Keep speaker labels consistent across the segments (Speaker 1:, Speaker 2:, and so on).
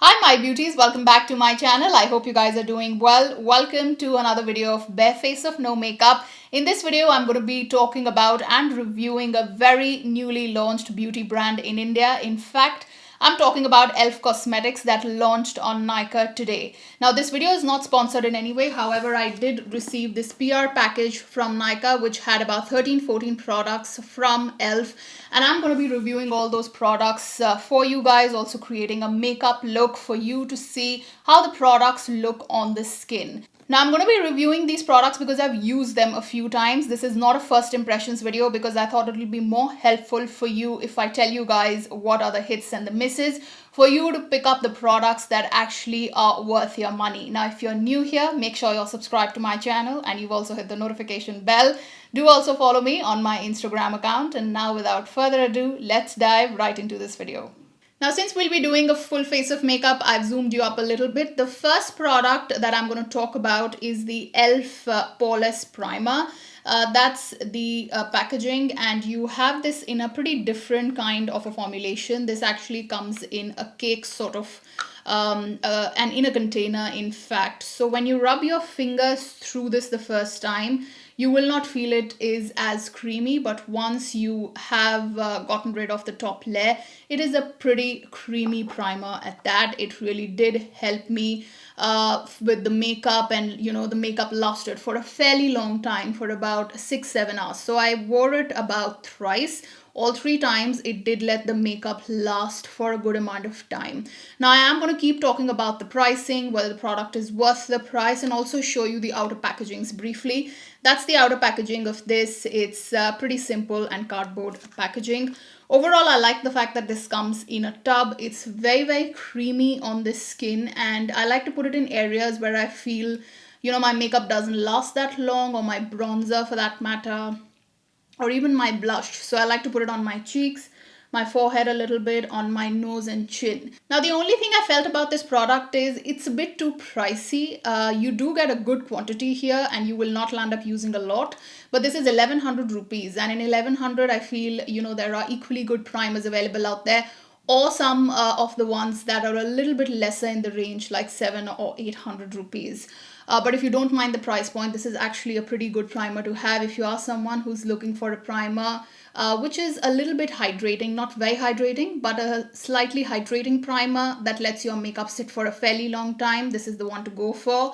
Speaker 1: Hi my beauties, welcome back to my channel. I hope you guys are doing well. Welcome to another video of Bare Face of No Makeup. In this video, I'm going to be talking about and reviewing a very newly launched beauty brand in India. In fact, I'm talking about E.L.F Cosmetics that launched on Nykaa today. Now, this video is not sponsored in any way. However, I did receive this PR package from Nykaa, which had about 13-14 products from E.L.F. And I'm going to be reviewing all those products for you guys, also creating a makeup look for you to see how the products look on the skin. Now, I'm going to be reviewing these products because I've used them a few times. This is not a first impressions video because I thought it will be more helpful for you if I tell you guys what are the hits and the misses for you to pick up the products that actually are worth your money. Now, if you're new here, make sure you're subscribed to my channel and you've also hit the notification bell. Do also follow me on my Instagram account. And now, without further ado, let's dive right into this video. Now, since we'll be doing a full face of makeup, I've zoomed you up a little bit. The first product that I'm going to talk about is the E.L.F. Poreless Primer. That's the packaging, and you have this in a pretty different kind of a formulation. This actually comes in a cake sort of and in a container, in fact. So when you rub your fingers through this the first time, you will not feel it is as creamy, but once you have gotten rid of the top layer, it is a pretty creamy primer at that. It really did help me with the makeup, and the makeup lasted for a fairly long time, for about 6-7 hours. So I wore it about thrice. All 3 times it did let the makeup last for a good amount of time. Now, I am going to keep talking about the pricing, whether the product is worth the price, and also show you the outer packagings briefly. That's the outer packaging of this. It's pretty simple and cardboard packaging. Overall, I like the fact that this comes in a tub. It's very creamy on the skin, and I like to put it in areas where I feel my makeup doesn't last that long, or my bronzer for that matter, or even my blush. So I like to put it on my cheeks, my forehead a little bit, on my nose and chin. Now, the only thing I felt about this product is it's a bit too pricey. You do get a good quantity here and you will not land up using a lot, but this is 1100 rupees, and in 1100 I feel there are equally good primers available out there, or some of the ones that are a little bit lesser in the range, like 700 or 800 rupees. But if you don't mind the price point, this is actually a pretty good primer to have if you are someone who's looking for a primer which is a little bit hydrating, not very hydrating, but a slightly hydrating primer that lets your makeup sit for a fairly long time. This is the one to go for.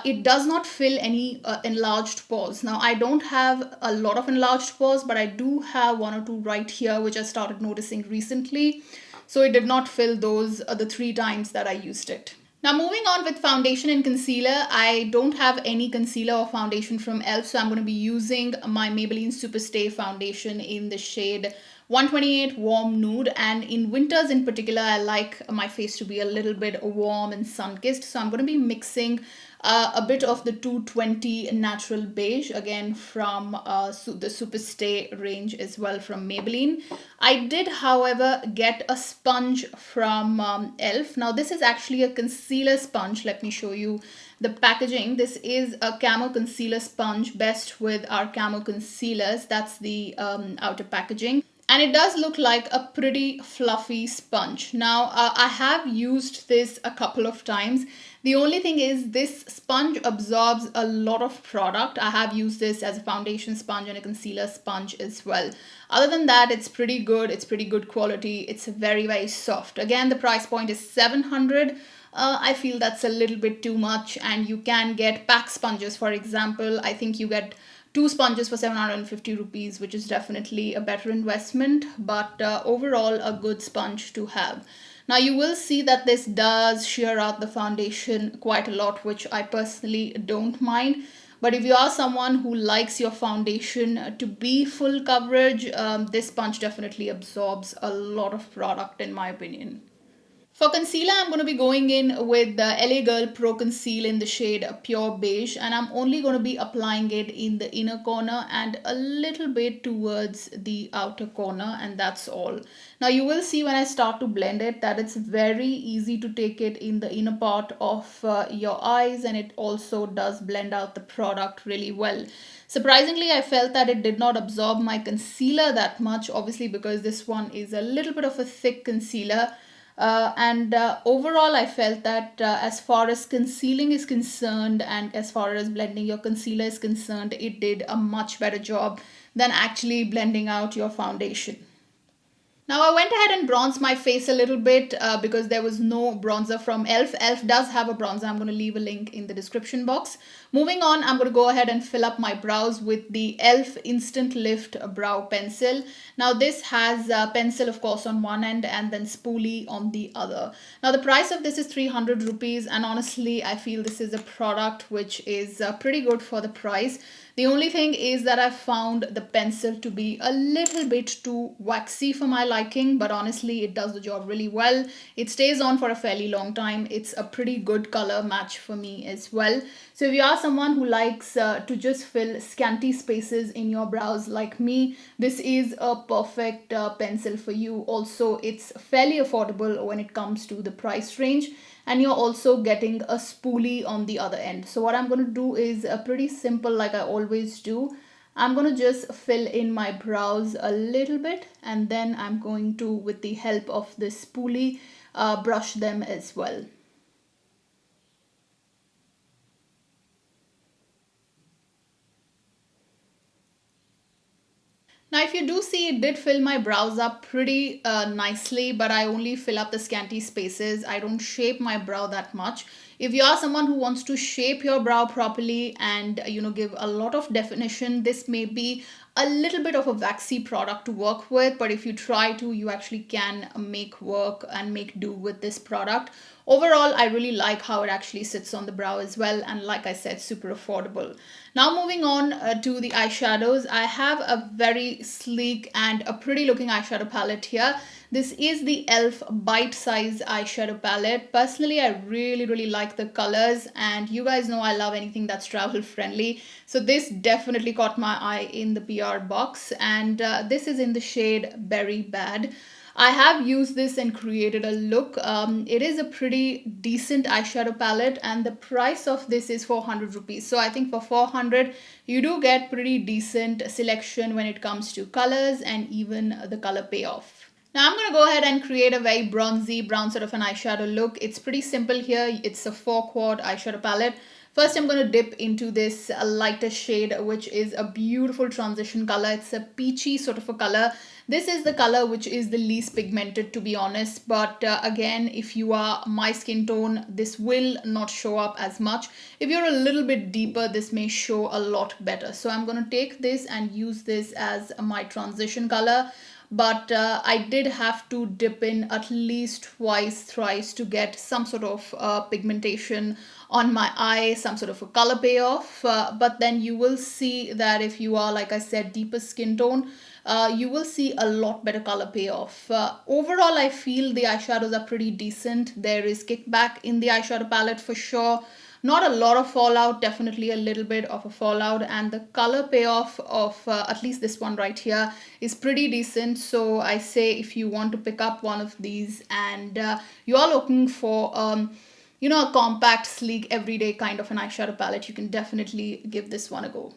Speaker 1: It does not fill any enlarged pores. Now, I don't have a lot of enlarged pores, but I do have 1 or 2 right here, which I started noticing recently. So it did not fill those the 3 times that I used it. Now, moving on with foundation and concealer, I don't have any concealer or foundation from E.L.F. So I'm going to be using my Maybelline Superstay foundation in the shade 128 Warm Nude. And in winters in particular, I like my face to be a little bit warm and sun-kissed. So I'm going to be mixing a bit of the 220 Natural Beige, again from the Superstay range as well from Maybelline. I did, however, get a sponge from E.L.F. Now, this is actually a concealer sponge. Let me show you the packaging. This is a camo concealer sponge, best with our camo concealers. That's the outer packaging. And it does look like a pretty fluffy sponge. Now, I have used this a couple of times. The only thing is this sponge absorbs a lot of product. I have used this as a foundation sponge and a concealer sponge as well. Other than that, it's pretty good. It's pretty good quality. It's very soft. Again, the price point is 700. I feel that's a little bit too much, and you can get pack sponges, for example. I think you get 2 sponges for 750 rupees, which is definitely a better investment, but overall a good sponge to have. Now, you will see that this does sheer out the foundation quite a lot, which I personally don't mind. But if you are someone who likes your foundation to be full coverage, this sponge definitely absorbs a lot of product, in my opinion. For concealer, I'm going to be going in with the LA Girl Pro Conceal in the shade Pure Beige, and I'm only going to be applying it in the inner corner and a little bit towards the outer corner, and that's all. Now, you will see when I start to blend it that it's very easy to take it in the inner part of your eyes, and it also does blend out the product really well. Surprisingly, I felt that it did not absorb my concealer that much, obviously because this one is a little bit of a thick concealer. And overall, I felt that as far as concealing is concerned and as far as blending your concealer is concerned, it did a much better job than actually blending out your foundation. Now I went ahead and bronzed my face a little bit because there was no bronzer from E.L.F. E.L.F does have a bronzer. I'm going to leave a link in the description box. Moving on, I'm going to go ahead and fill up my brows with the E.L.F Instant Lift Brow Pencil. Now this has a pencil, of course, on one end and then spoolie on the other. Now the price of this is 300 rupees, and honestly I feel this is a product which is pretty good for the price. The only thing is that I found the pencil to be a little bit too waxy for my liking, but honestly it does the job really well. It stays on for a fairly long time. It's a pretty good color match for me as well. So if you are someone who likes to just fill scanty spaces in your brows like me, this is a perfect pencil for you. Also, it's fairly affordable when it comes to the price range, and you're also getting a spoolie on the other end. So what I'm going to do is pretty simple, like I always do. I'm going to just fill in my brows a little bit, and then I'm going to, with the help of this spoolie, brush them as well. Now, if you do see, it did fill my brows up pretty nicely, but I only fill up the scanty spaces. I don't shape my brow that much. If you are someone who wants to shape your brow properly and, give a lot of definition, this may be a little bit of a waxy product to work with, but if you try to, you actually can make work and make do with this product. Overall, I really like how it actually sits on the brow as well, and like I said, super affordable. Now moving on to the eyeshadows, I have a very sleek and a pretty looking eyeshadow palette here. This is the E.L.F bite size eyeshadow palette. Personally, I really like the colors, and you guys know I love anything that's travel friendly. So this definitely caught my eye in the PR box, and this is in the shade Berry Bad. I have used this and created a look. It is a pretty decent eyeshadow palette, and the price of this is 400 rupees. So I think for 400 you do get pretty decent selection when it comes to colors and even the color payoff. Now I'm going to go ahead and create a very bronzy brown sort of an eyeshadow look. It's pretty simple here. It's a 4-quad eyeshadow palette. First, I'm going to dip into this lighter shade, which is a beautiful transition color. It's a peachy sort of a color. This is the color which is the least pigmented, to be honest. But again, if you are my skin tone, this will not show up as much. If you're a little bit deeper, this may show a lot better. So I'm going to take this and use this as my transition color. But I did have to dip in at least twice, thrice to get some sort of pigmentation on my eye, some sort of a color payoff. But then you will see that if you are, like I said, deeper skin tone, you will see a lot better color payoff. Overall, I feel the eyeshadows are pretty decent. There is kickback in the eyeshadow palette for sure. Not a lot of fallout, definitely a little bit of a fallout, and the color payoff of at least this one right here is pretty decent. So I say if you want to pick up one of these and you are looking for a compact, sleek, everyday kind of an eyeshadow palette, you can definitely give this one a go.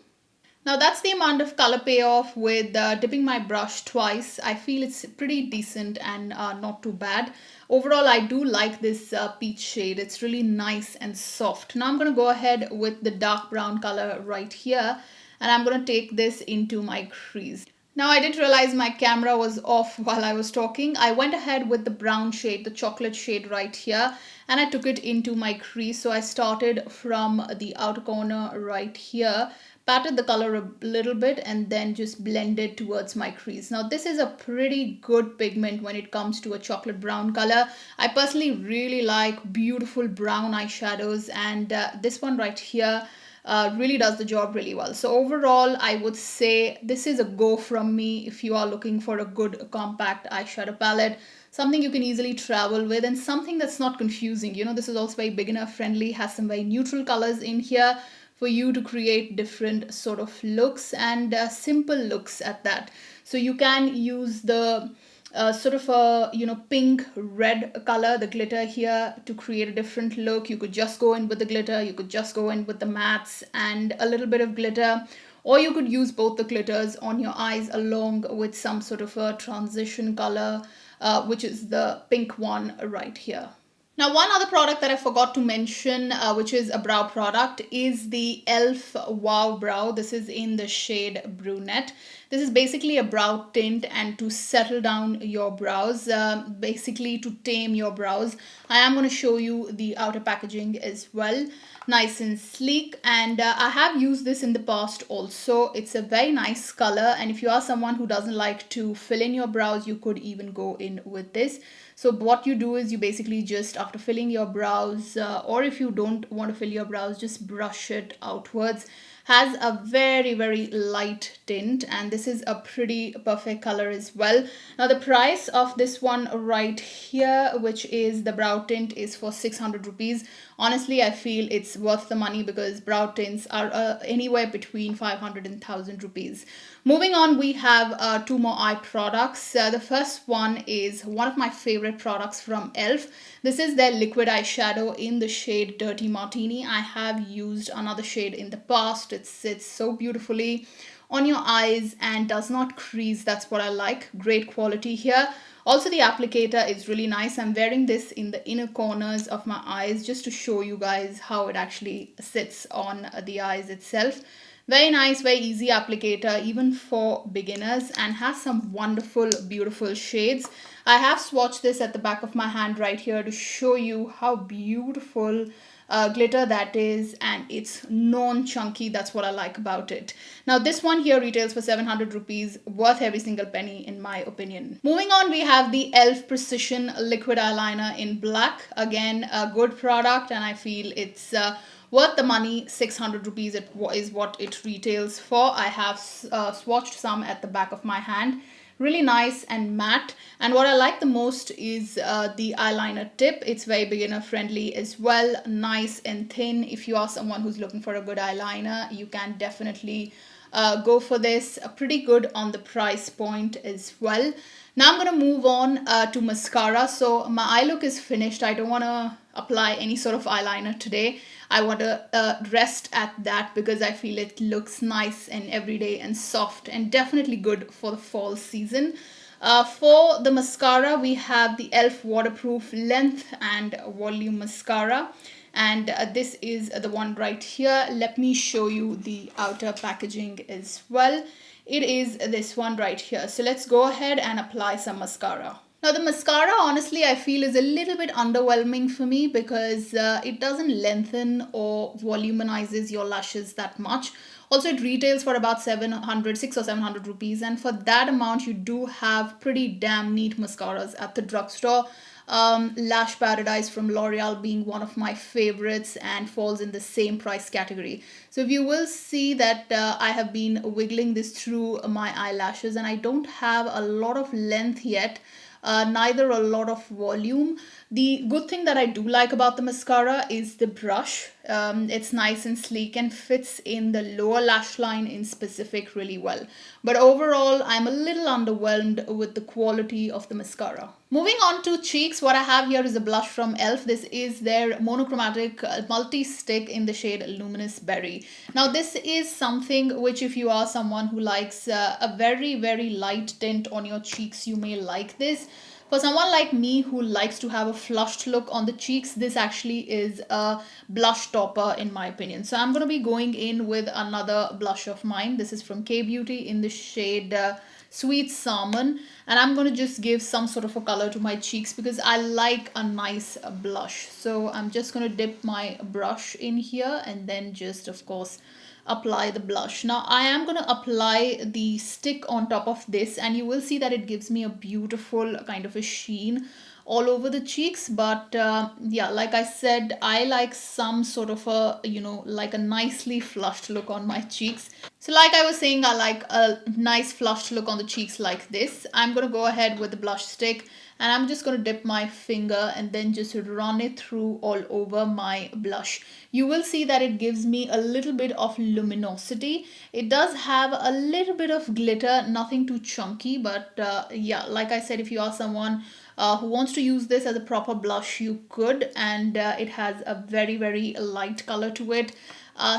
Speaker 1: Now that's the amount of color payoff with dipping my brush twice. I feel it's pretty decent and not too bad. Overall, I do like this peach shade. It's really nice and soft. Now I'm going to go ahead with the dark brown color right here, and I'm going to take this into my crease. Now I didn't realize my camera was off while I was talking. I went ahead with the brown shade, the chocolate shade right here, and I took it into my crease. So I started from the outer corner right here, patted the color a little bit, and then just blended towards my crease. Now this is a pretty good pigment when it comes to a chocolate brown color. I personally really like beautiful brown eyeshadows, and this one right here really does the job really well. So overall, I would say this is a go from me if you are looking for a good compact eyeshadow palette, something you can easily travel with, and something that's not confusing. This is also very beginner friendly, has some very neutral colors in here for you to create different sort of looks and simple looks at that. So you can use the sort of a pink red color, the glitter here, to create a different look. You could just go in with the glitter, you could just go in with the mattes and a little bit of glitter, or you could use both the glitters on your eyes along with some sort of a transition color which is the pink one right here. Now, one other product that I forgot to mention, which is a brow product, is the E.L.F. Wow Brow. This is in the shade Brunette. This is basically a brow tint and to settle down your brows, basically to tame your brows. I am going to show you the outer packaging as well. Nice and sleek, and I have used this in the past also. It's a very nice color, and if you are someone who doesn't like to fill in your brows, you could even go in with this. So what you do is you basically just, after filling your brows, or if you don't want to fill your brows, just brush it outwards. Has a very light tint, and this is a pretty perfect color as well. Now the price of this one right here, which is the brow tint, is for 600 rupees. Honestly, I feel it's worth the money because brow tints are anywhere between 500 and 1000 rupees. Moving on, we have two more eye products. The first one is one of my favorite products from E.L.F. This is their liquid eyeshadow in the shade Dirty Martini. I have used another shade in the past. It sits so beautifully on your eyes and does not crease. That's what I like. Great quality here. Also, the applicator is really nice. I'm wearing this in the inner corners of my eyes just to show you guys how it actually sits on the eyes itself. Very nice, very easy applicator even for beginners, and has some wonderful, beautiful shades. I have swatched this at the back of my hand right here to show you how beautiful glitter that is, and it's non-chunky. That's what I like about it. Now this one here retails for 700 rupees, worth every single penny in my opinion. Moving on, we have the E.L.F. Precision Liquid Eyeliner in black. Again, a good product, and I feel it's worth the money. 600 rupees is what it retails for. I have swatched some at the back of my hand. Really nice and matte, and what I like the most is the eyeliner tip. It's very beginner friendly as well, nice and thin. If you are someone who's looking for a good eyeliner, you can definitely go for this. Pretty good on the price point as well. Now I'm going to move on to mascara. So my eye look is finished. I don't want to apply any sort of eyeliner today. I want to rest at that because I feel it looks nice and everyday and soft and definitely good for the fall season. For the mascara, we have the E.L.F. Waterproof Length and Volume Mascara. And this is the one right here. Let me show you the outer packaging as well. It is this one right here. So let's go ahead and apply some mascara. Now the mascara, honestly, I feel is a little bit underwhelming for me because it doesn't lengthen or volumizes your lashes that much. Also, it retails for about 6 or 700 rupees, and for that amount, you do have pretty damn neat mascaras at the drugstore. Lash Paradise from L'Oreal being one of my favorites and falls in the same price category. So if you will see that I have been wiggling this through my eyelashes and I don't have a lot of length yet. Neither a lot of volume. The good thing that I do like about the mascara is the brush. It's nice and sleek and fits in the lower lash line in specific really well. But overall, I'm a little underwhelmed with the quality of the mascara. Moving on to cheeks, what I have here is a blush from E.L.F. This is their monochromatic multi-stick in the shade Luminous Berry. Now this is something which, if you are someone who likes a very light tint on your cheeks, you may like this. For someone like me who likes to have a flushed look on the cheeks, this actually is a blush topper in my opinion. So I'm going to be going in with another blush of mine. This is from K-Beauty in the shade Sweet Salmon, and I'm going to just give some sort of a color to my cheeks because I like a nice blush. So I'm just going to dip my brush in here and then just, of course, apply the blush. Now I am going to apply the stick on top of this, and you will see that it gives me a beautiful kind of a sheen all over the cheeks. But yeah, like I said, I like some sort of a, like a nicely flushed look on my cheeks. So like I was saying, I like a nice flushed look on the cheeks like this. I'm going to go ahead with the blush stick, and I'm just going to dip my finger and then just run it through all over my blush. You will see that it gives me a little bit of luminosity. It does have a little bit of glitter, nothing too chunky, but yeah, like I said, if you are someone who wants to use this as a proper blush, you could, and it has a very light color to it.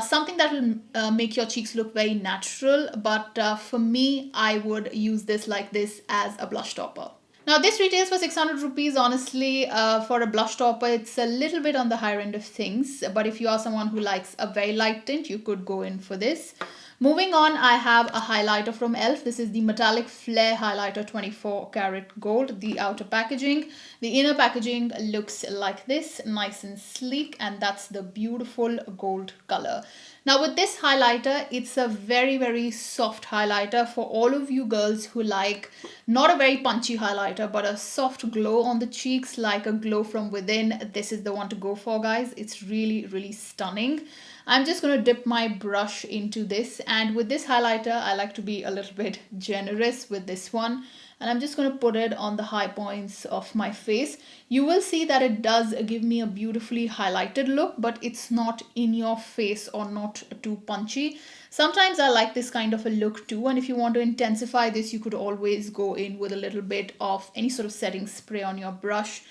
Speaker 1: Something that will make your cheeks look very natural, but for me, I would use this like this as a blush topper. Now this retails for 600 rupees. Honestly, for a blush topper, it's a little bit on the higher end of things. But if you are someone who likes a very light tint, you could go in for this. Moving on, I have a highlighter from E.L.F. This is the Metallic Flare Highlighter 24 karat gold, the outer packaging. The inner packaging looks like this, nice and sleek, and that's the beautiful gold color. Now with this highlighter, it's a very soft highlighter for all of you girls who like not a very punchy highlighter, but a soft glow on the cheeks, like a glow from within. This is the one to go for, guys. It's really stunning. I'm just going to dip my brush into this, and with this highlighter I like to be a little bit generous with this one, and I'm just going to put it on the high points of my face. You will see that it does give me a beautifully highlighted look, but it's not in your face or not too punchy. Sometimes I like this kind of a look too, and if you want to intensify this, you could always go in with a little bit of any sort of setting spray on your brush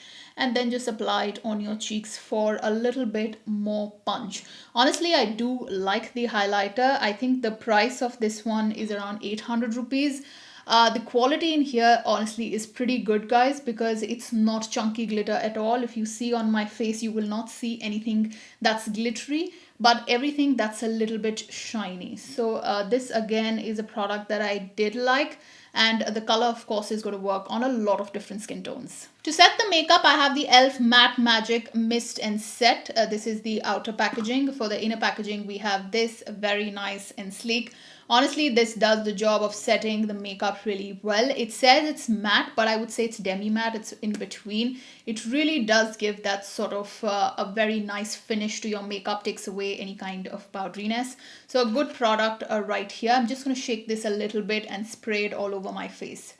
Speaker 1: and then just apply it on your cheeks for a little bit more punch. Honestly, I do like the highlighter. I think the price of this one is around 800 rupees. The quality in here honestly is pretty good, guys, because it's not chunky glitter at all. If you see on my face, you will not see anything that's glittery, but everything that's a little bit shiny. So this again is a product that I did like, and the color of course is going to work on a lot of different skin tones. To set the makeup, I have the E.L.F. Matte Magic Mist and Set. This is the outer packaging. For the inner packaging, we have this, very nice and sleek. Honestly, this does the job of setting the makeup really well. It says it's matte, but I would say it's demi-matte. It's in between. It really does give that sort of a very nice finish to your makeup, takes away any kind of powderiness. So a good product right here. I'm just going to shake this a little bit and spray it all over my face.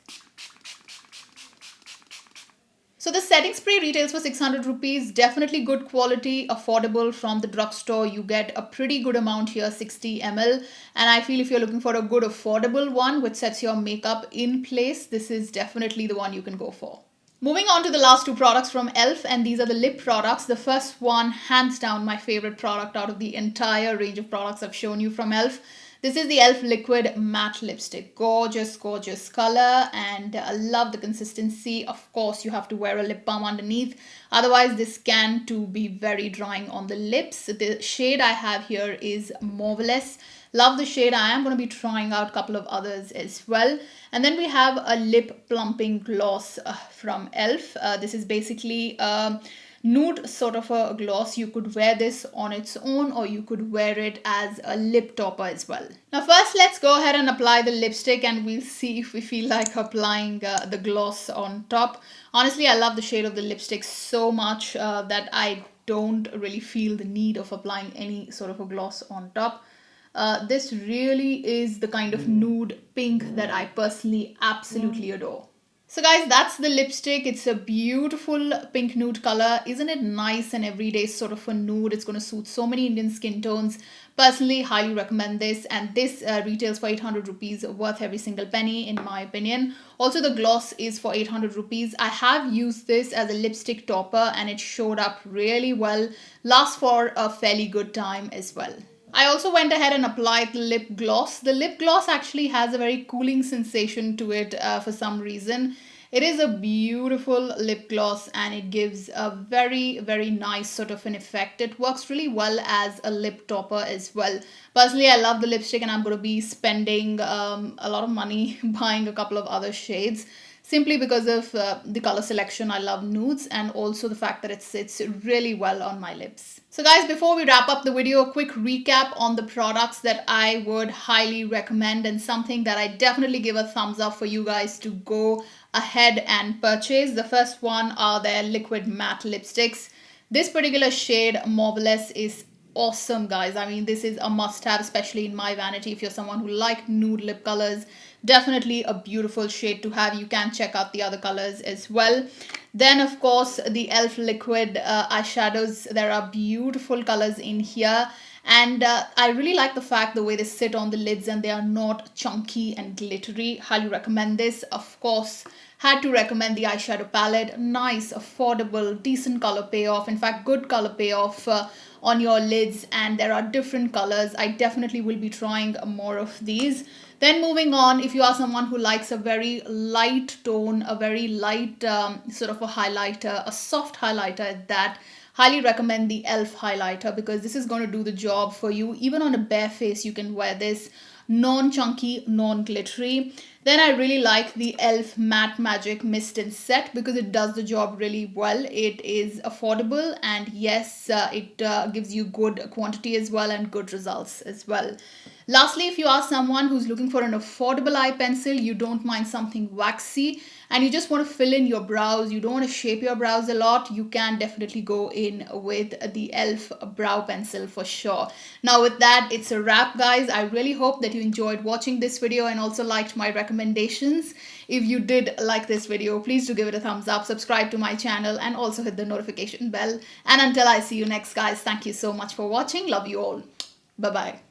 Speaker 1: So the setting spray retails for 600 rupees. Definitely good quality, affordable from the drugstore. You get a pretty good amount here, 60 ml. And I feel if you're looking for a good affordable one which sets your makeup in place, this is definitely the one you can go for. Moving on to the last two products from E.L.F. and these are the lip products. The first one, hands down my favorite product out of the entire range of products I've shown you from E.L.F. This is the E.L.F. Liquid Matte Lipstick. Gorgeous color, and I love the consistency. Of course, you have to wear a lip balm underneath. Otherwise, this can too be very drying on the lips. The shade I have here is Marvelous. Love the shade. I am going to be trying out a couple of others as well. And then we have a lip plumping gloss from E.L.F. This is basically nude sort of a gloss. You could wear this on its own or you could wear it as a lip topper as well. Now first let's go ahead and apply the lipstick and we'll see if we feel like applying the gloss on top. Honestly, I love the shade of the lipstick so much that I don't really feel the need of applying any sort of a gloss on top. This really is the kind of nude pink that I personally absolutely adore. So guys, that's the lipstick. It's a beautiful pink nude color. Isn't it nice and everyday sort of a nude? It's going to suit so many Indian skin tones. Personally, highly recommend this, and this retails for 800 rupees, worth every single penny in my opinion. Also, the gloss is for 800 rupees. I have used this as a lipstick topper and it showed up really well. Lasts for a fairly good time as well. I also went ahead and applied the lip gloss. The lip gloss actually has a very cooling sensation to it for some reason. It is a beautiful lip gloss and it gives a very nice sort of an effect. It works really well as a lip topper as well. Personally, I love the lipstick and I'm going to be spending a lot of money buying a couple of other shades. Simply because of the color selection. I love nudes and also the fact that it sits really well on my lips. So guys, before we wrap up the video, a quick recap on the products that I would highly recommend and something that I definitely give a thumbs up for you guys to go ahead and purchase. The first one are their liquid matte lipsticks. This particular shade, Marvelous, is awesome, guys. I mean, this is a must-have, especially in my vanity. If you're someone who like nude lip colors, definitely a beautiful shade to have. You can check out the other colors as well. Then, of course, the E.L.F. liquid eyeshadows. There are beautiful colors in here. And I really like the fact the way they sit on the lids and they are not chunky and glittery. Highly recommend this. Of course, had to recommend the eyeshadow palette. Nice, affordable, decent color payoff. In fact, good color payoff on your lids, and there are different colors. I definitely will be trying more of these. Then moving on, if you are someone who likes a very light tone, a very light sort of a highlighter, a soft highlighter at that, highly recommend the E.L.F highlighter, because this is going to do the job for you. Even on a bare face, you can wear this. Non-chunky, non-glittery. Then I really like the E.L.F Matte Magic Mist and Set, because it does the job really well. It is affordable, and yes, it gives you good quantity as well and good results as well. Lastly, if you are someone who's looking for an affordable eye pencil, you don't mind something waxy, and you just want to fill in your brows, you don't want to shape your brows a lot, you can definitely go in with the E.L.F brow pencil for sure. Now with that, it's a wrap, guys. I really hope that you enjoyed watching this video and also liked my recommendations. If you did like this video, please do give it a thumbs up, subscribe to my channel, and also hit the notification bell. And until I see you next, guys, thank you so much for watching. Love you all. Bye-bye.